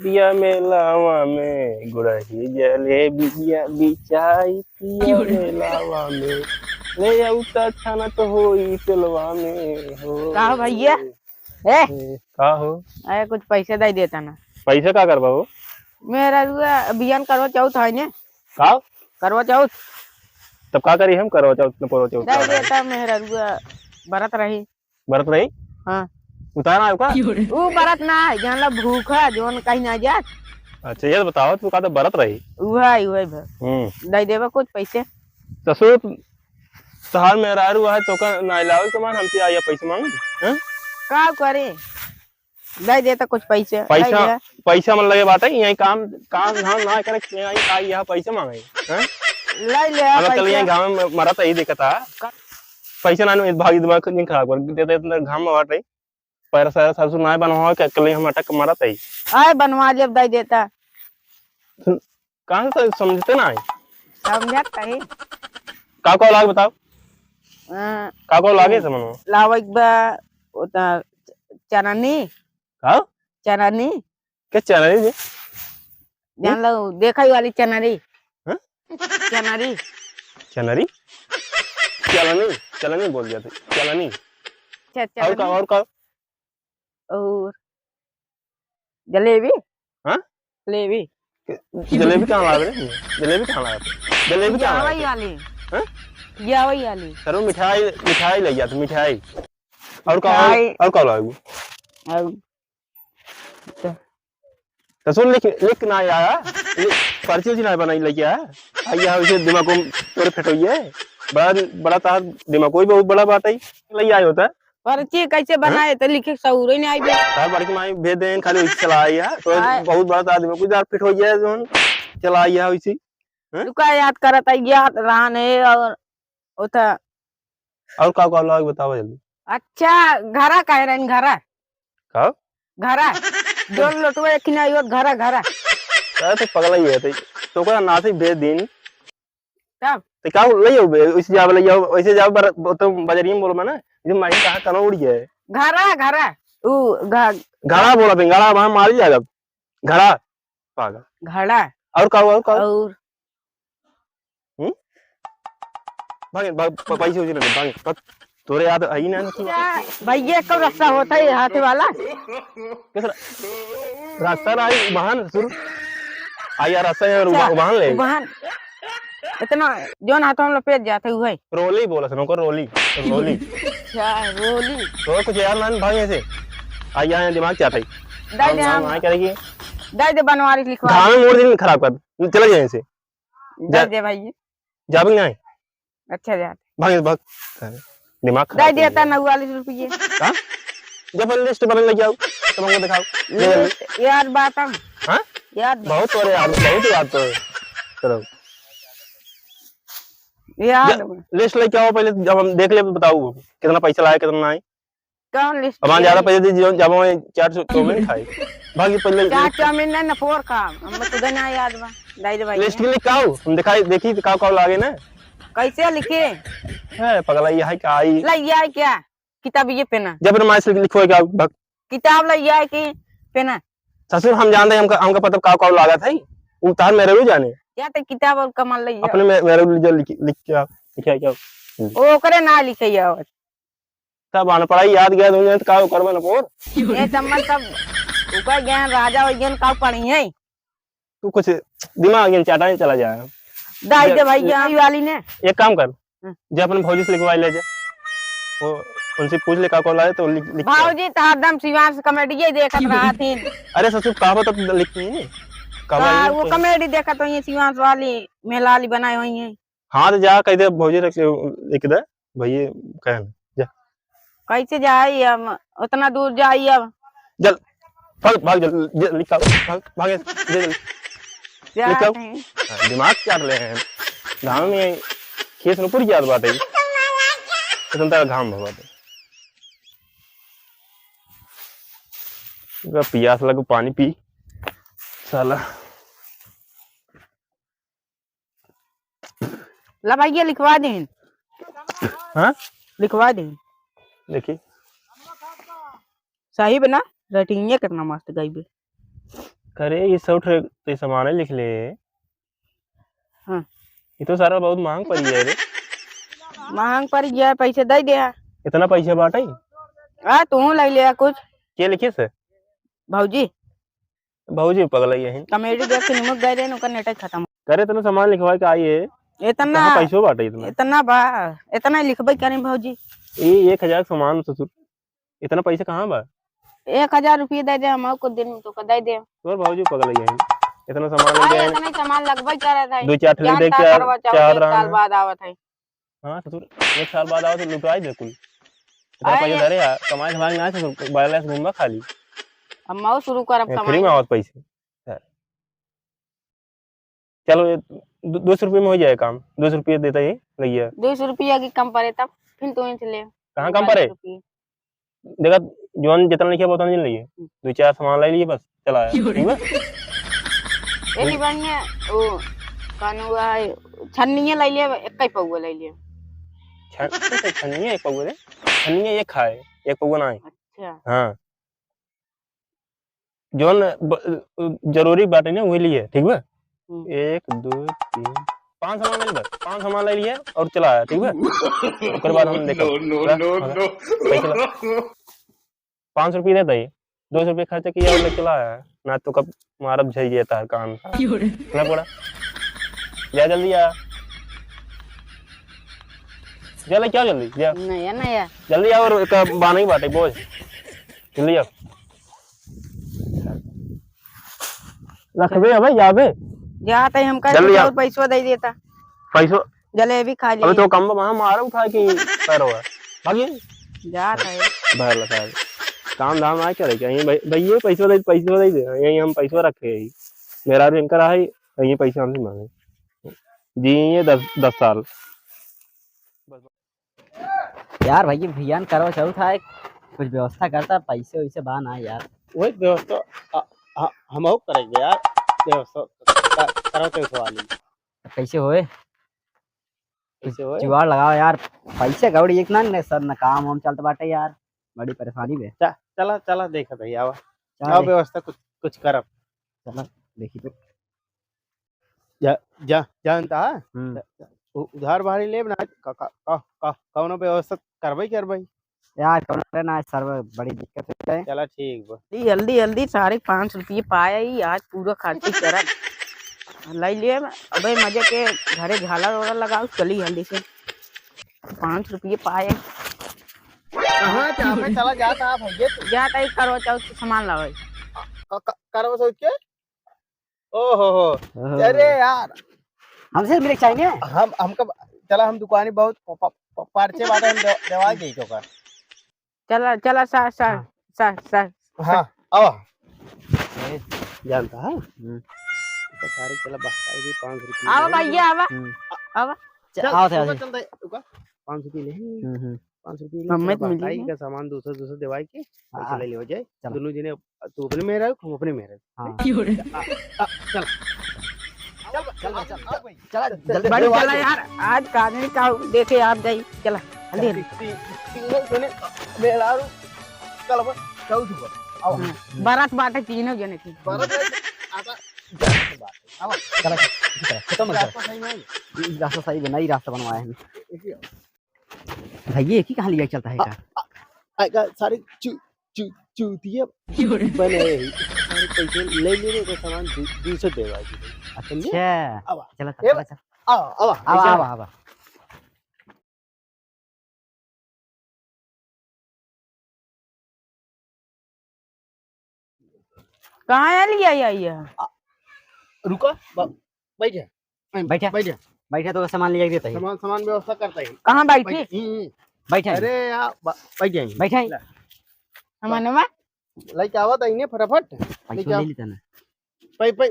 पिया मेलावा में गुड़ही जलेबिया बिचाई पिया मेलावा में ले आउता छाना तो होई तेलवा में हो। का हो भैया? का हो? अरे कुछ पैसे दे देता ना। पैसे का करबा हो? मेरा अभियान करवा चौथ है ने। का करवा चौथ तब का करी हम करवा चौथ न करवा चौथ दे देता मेरा बरत रही। बरत रही? हाँ उतारा है का? वो बरत ना है जानला भूखा जोन कहीं ना जात। अच्छा ये बताओ तू का तो बरत रही? वही दे देबा कुछ पैसे। ससुर तहार मेहरारू है तो का ना लाओ के मान हमसे आया पैसे मांग हैं? का करे दे देता कुछ पैसे। पैसा मन लगे बात है यही काम काम हम ना करे यही आई यहां पैसे मांगे हैं? ले ले हम कल यही गांव में मरत ही दिखता पैसा ना इस भागी दिमाग नहीं खराब कर देते इतना घाम में बात है पैर सारा सरसों ना बनवा के कल हम अटक मरत है। आए बनवा ले दे देता। कहां से समझते ना समझत कहीं का लाग बताओ का लागे समझो लावक बा उता चननी का चननी के चननी जी जान लो देखई वाली चनरी। हैं चनरी चनरी चलनी चलनी बोल दिया थे चलनी। और का और जलेबी। हां जलेबी जलेबी कहां ला रहे जलेबी कहां ला रहे जलेबी कहां वही वाली हैं या वही वाली सर मिठाई ले गया था मिठाई। और का लाओ तो सुन लिख ना आया पर्ची उची ना बनाई लेके आया आइया उसे दिमाग को तोरे फटोइए बड़ा तार दिमाग कोई बहुत बड़ा बात है ले आया होता पर्ची कैसे बनाए तो लिखे सऊर नहीं आई बे तार बड़की माई भेज देन खाली उसे चलाई है तो बहुत बड़ा तार दिमाग कुछ फिट हो गया जोन चलाई है उसी रुका याद करत है याद रहने और उता और का लाओ बताओ जल्दी। अच्छा घरा कह रहे घरा का घरा जो लोटवा एक ना यो घरा घरा तो पगला ही है तो का नासी भेज दिन तब तो का ले आओ उसे जाव ले आओ वैसे जाव तो बजरिया बोल में ना ये माई कहां कनो उड़ गया है घरा घरा ऊ घड़ा बोला घड़ा वहां मार जाएगा घड़ा पागल घड़ा और का और भाग पैसे उसे लगे भाग तोरे याद आई ना भैया कब रास्ता होता है हाथ वाला किस रास्ता आई वाहन शुरू आया रास्ता है वाहन ले वाहन इतना जोन हाथों में लपेट जाते हुए रोली बोला सुनो को रोली रोली अच्छा रोली तो कुछ यार मान भाग ऐसे आया दिमाग चाहता है दाई दे हम करेगी दाई दे बनवारी लिखवा धाम मोड़ दिन खराब कर चले जाए ऐसे दाई दे भाई जा भी नहीं अच्छा जा भाग दिमाग दाई देता 49 रुपये हां जब लिस्ट बना ले जाओ तुमको दिखाओ यार बात हम हां यार बहुत और यार बहुत याद तो चलो यार लिस्ट लेके आओ पहले जब हम देख ले बताओ कितना पैसा लाया कितना नहीं कौन लिस्ट अब ज्यादा पैसे दीजिए जब हम 400 चाउमीन खाए भागी पहले क्या चाउमीन ना फोर का हम तो देना याद बा दाई दे भाई लिस्ट में लिख आओ हम दिखाई देखी का लागे ना कैसे लिखे है पगला ये है क्या आई ले आई क्या किताब ये पेना जब मैं से लिखो क्या किताब ले आई कि पेना ससुर हम जानते हैं हमका पता का लागा था उतार मेरे भी जाने या तो किताब और कमल ले अपने मेरे लिख क्या ओ करे ना लिखे या तब आना पढ़ाई याद गया दुनिया तो का करबे ना पोर ये समझ सब ऊपर ज्ञान राजा और ज्ञान का पढ़ी है तू कुछ दिमाग ज्ञान चाटा ही चला जाए दाई दे भाई ज्ञान वाली ने एक काम कर जब अपने भौजी से लिखवा ले जा वो उनसे पूछ ले का लाए तो लिख भौजी तो हरदम शिवांश कॉमेडी ही देखत रहा थी। अरे ससुर कहावत तो लिखती है वो कॉमेडी देखत तो ये शिवांश वाली मेलाली बनाई हुई है। हां तो जा कह दे भौजी लिख दे भैया कहन जा कैसे जाई हम उतना दूर जाई अब चल भाग जल्दी लिखा भाग लिखो दिमाग चाट ले हैं गांव में खेत में पूरी याद बात है इतना घाम बात है प्यास लगे पानी पी साला ला भैया लिखवा दे हाँ लिखवा दे देखिए सही बना राइटिंग ये कितना मस्त गई बे करे ये सब तो सामान लिख ले। हाँ ये तो सारा बहुत महंग पड़ी है रे। महंग पड़ गया, पैसे दे दे। इतना पैसा बाटे तू ले लिया कुछ। के लिखे से भौजी भाजी पगला यही कॉमेडी देख के निमक गए रे, नेट खत्म। करे इतना सामान लिखवा के आई है। इतना कहाँ पैसों बाटे इतना इतना बा, इतना लिखबे करें भौजी। ये 1000 सामान ससुर, इतना पैसा कहाँ बा? 1000 रुपये दे दे, हम कुछ दिन में तो दे दे। तोर भाजी पगला यही इतना सामान ले गए। इतना सामान लगबे करे था। 2-4 ठेले देख के चार साल बाद आवत है। हां ससुर 1 साल बाद आओ तो लुटाई दे कुल। इतना पैसा धरे यार, कमाई धमाई ना ससुर, बैलेंस घूमबा खाली। अब मैं शुरू करब कमाई। फ्री में आवत पैसे। चलो ये 200 रुपये में हो जाए काम। 200 रुपये देता ही भैया। 200 रुपया की कम पड़े तब फिर तू इनसे ले। कहाँ कम पड़े? देखा जोन जितना लिखा बहुत नहीं लिए। 2-4 सामान ले लिए बस चला ठीक है। एली बढ़िया ओ कानू है छन्नी ले लिए, एक ही पौवा ले लिए। छन्नी एक पौवा दे, छन्नी एक खाए, एक पौवा ना। अच्छा हां जोन जरूरी बात है ना वही लिए ठीक है। 1 2 3 5 सामान ले बस, 5 सामान ले लिए और चला ठीक है। उसके बाद हम देखो पैसा 500 रुपये देता है, 200 रुपये खर्चा किया और चला है ना। तो कब मारब झई जाता है काम ना पड़ा। जा जल्दी आ, जल्दी क्या जल्दी जा नहीं नहीं जल्दी आ। और एक बाना ही बाटे बोझ जल्दी आ। रखबे भाई जाबे जाते हम कह और पैसो दे देता। पैसो जलेबी खा ली। अबे तो कम वहां मारो उठा के पैरो है भागी जात है बाहर लगा काम धाम आ करे क्या ये भैया पैसो दे यही हम पैसो रखे है। मेरा भी इनका है यही पैसा हमसे मांगे जी ये 10 साल यार। भाई भियान करो चल था कुछ व्यवस्था करता, पैसे वैसे बाना यार। वही व्यवस्था हम और करेंगे यार। व्यवस्था करो तो सवाल कैसे होए कैसे होए जुगाड़ लगाओ यार। पैसे गौड़ी एक ना सर ना काम हम चलते बाटे यार, बड़ी परेशानी में। चला चला देखा भैया आओ व्यवस्था कुछ करब। चला देखी तो जानता उधार भारी लेब ना कौनो व्यवस्था करबै यार कौन ना सर बड़ी दिक्कत है। चला ठीक बा जल्दी जल्दी सारे 5 रुपये पाए ही आज पूरा खर्ची करब ले लिए। अबे मजे के घरे झालर वालर लगाओ चली जल्दी से। 5 रुपये पाए कहां चाहे चला जाता भैया तू जाता ही करो चौथ के सामान लाओ करो सोच के। ओहो अरे यार हमसे मेरे चाहिए हमका चला हम दुकानी बहुत पर्चे बाटे हम देवा दे तो कर। चला चला सा सा सा सा हां आओ जानता है तो सारी चला बस्ता भी 5 रुपए आओ भैया आओ आओ आओ थे 5 रुपए ले 5 रुपए हमें तो मिली का सामान 200 देवाई के पैसा ले हो जाए। दोनों जने तू अपने में रह हम अपने में रह। चल चला जल्दी बड़ी चला यार आज कागनी का देखे आप जाई चला जल्दी मेलारू कल चौथ को आओ बारात बाटे तीनों जने थी। बारात आता आओ चला खत्म कर रास्ता सही बनाई, रास्ता बनवाया है भैया। एक ही कहां लिया चलता है का आएगा सारे चूतिया बने सारे पैसे ले लेने का सामान 200 देवा जी। अच्छा चला चला आओ कहाँ है लिया ये रुको बैठ जा बैठे तो सामान लिया देता है। सामान व्यवस्था करता है। कहाँ बैठी बैठे अरे यार बैठ जाएंगे बैठे हमारे में लाइक आवत है ने फटाफट पैसा ले लेता ना पैसा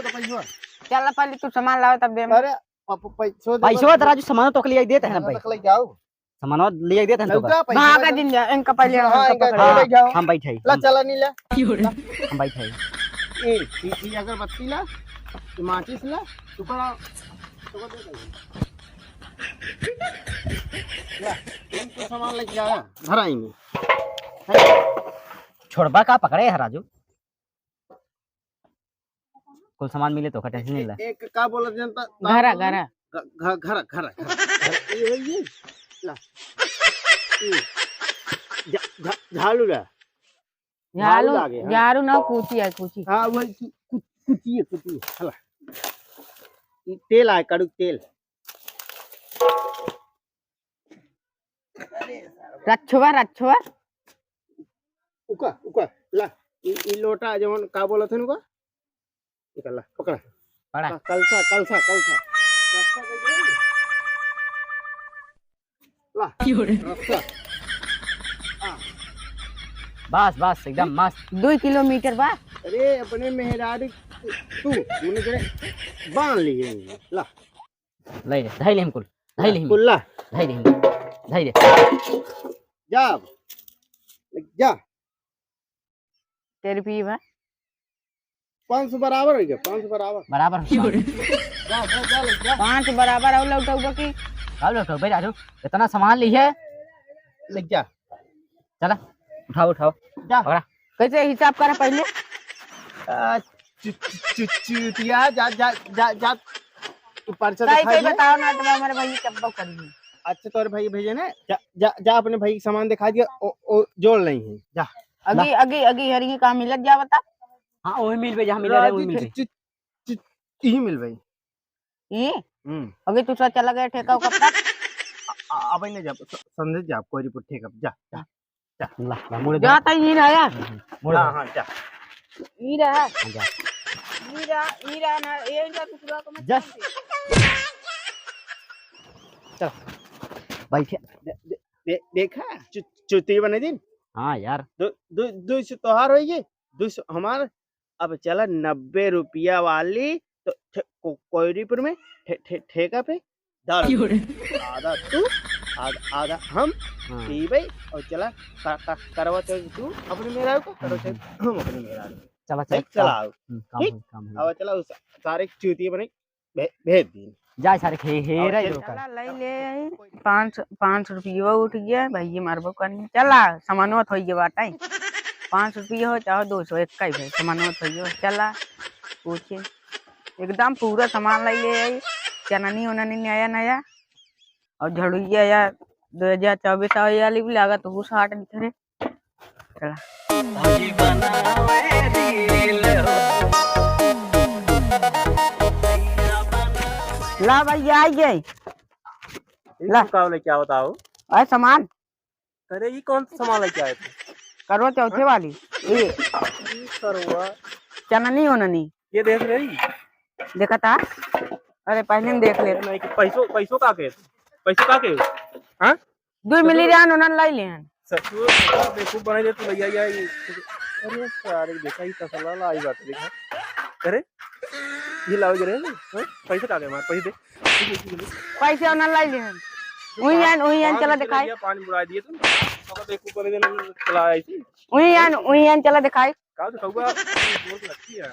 तो पैसा चला पहले तू सामान लाओ तब दे। अरे पैसा राजू सामान तो लिया देता है ना भाई, तक ले जाओ सामान लिया देता है ना वहां का दिन जा इनका पहले हम बैठे ला चला नहीं ला हम बैठे ये अगरबत्ती ला माचिस ला टुकड़ा तो सामान लेके जा घर आएंगे। छोड़बा का पकड़े है राजू कुल सामान मिले तो टेंशन नहीं ले। एक का बोला जनता घरा घरा घर घर ये ला झाड़ू ला झाड़ू लागे, हाँ। झाड़ू ना कूची है कूची। हाँ वही कुची हला ये तेल आए कड़ू तेल रच्छुआ रच्छुआ उका उका ला ये लोटा जवन का बोला थे नुका निकल ला पकड़ा पड़ा कलसा रास्ता दे दे। ला रास्ता बस बस एकदम मस्त। 2 किलोमीटर बा। अरे अपने मेहरारू तू तूने जरे बांध लिए ला ले ले धैले हम कुल धैले हम कुल्ला धैले हम धैले जा जा तेरी पी बा 500 बराबर हो गया 500 बराबर बराबर जा 5 बराबर और लौटौबा की अब लो भाई राजू इतना सामान ली है लग जा चला उठाओ उठाओ जा पकड़ा कैसे हिसाब करा पहले। चुतिया जा जा जा जा तू पर्चा सही दिखा सही दिया बताओ ना तो हमारे भाई कब्बो करी। अच्छा तोरे भाई भेजे ना जा अपने भाई के सामान दिखा दिया ओ जोड़ नहीं है जा अगी अगी अगी हरी का मिलत जा बता। हाँ वही मिल पे जहाँ मिले रहे वही मिल पे यही मिल भाई ये अगे तू सा चला गया ठेका कब तक। अब नहीं जा समझ जा कोई रिपोर्ट ठीक अब जा जा ला मुड़े जाता ही नहीं रहा मुड़े हां जा ई रहा जा ई रहा ना ये इनका टुकड़ा को मत जस चल बैठे देखा चुती बने दिन हाँ यार 200 तोहार होगी 200 हमारा। अब चला 90 रुपया वाली तो कोयरीपुर में ठेका पे दारू आधा तू आधा हम हाँ। पी भाई और चला करवा चौथ तू अपने मेरा को करो हम अपने मेरा चला चल चला काम ठीक? काम अब चला उस सारे चूतिया बने भेज दी जा सारे हे रे जो चला ले ले 5 रुपया उठ गया भाई ये मारबो करनी चला सामानो थोई के बाटा 5 रुपया हो चाहे 200 एक का भाई सामानो थोई चला पूछे एकदम पूरा सामान ले ले आई चननी उननी नया नया और झड़ुइया या 2024 वाली भी लागत वो 60 दिखे चला ला भाई आई गई ला क्या बताओ आए सामान अरे ये कौन सा सामान लेके आए थे करवा चौथे वाली ये करवा चननी उननी ये देख रही देखा था अरे पहले हम देख ले नहीं कि पैसों का के पैसों का के हां 2 मिली रियान उनन लाई लेन ससुर बेवकूफ बना दे तू भैया ये अरे सारे देखा ही तसला लाई बात देखा अरे ये लाओ जरे हां पैसे का के मार पैसे दे पैसे उनन लाई लेन उही यान चला दिखाई पानी बुला दिए तुम अब बेवकूफ बने देना चला आई थी उही यान चला दिखाई का तो कहूगा बहुत अच्छी है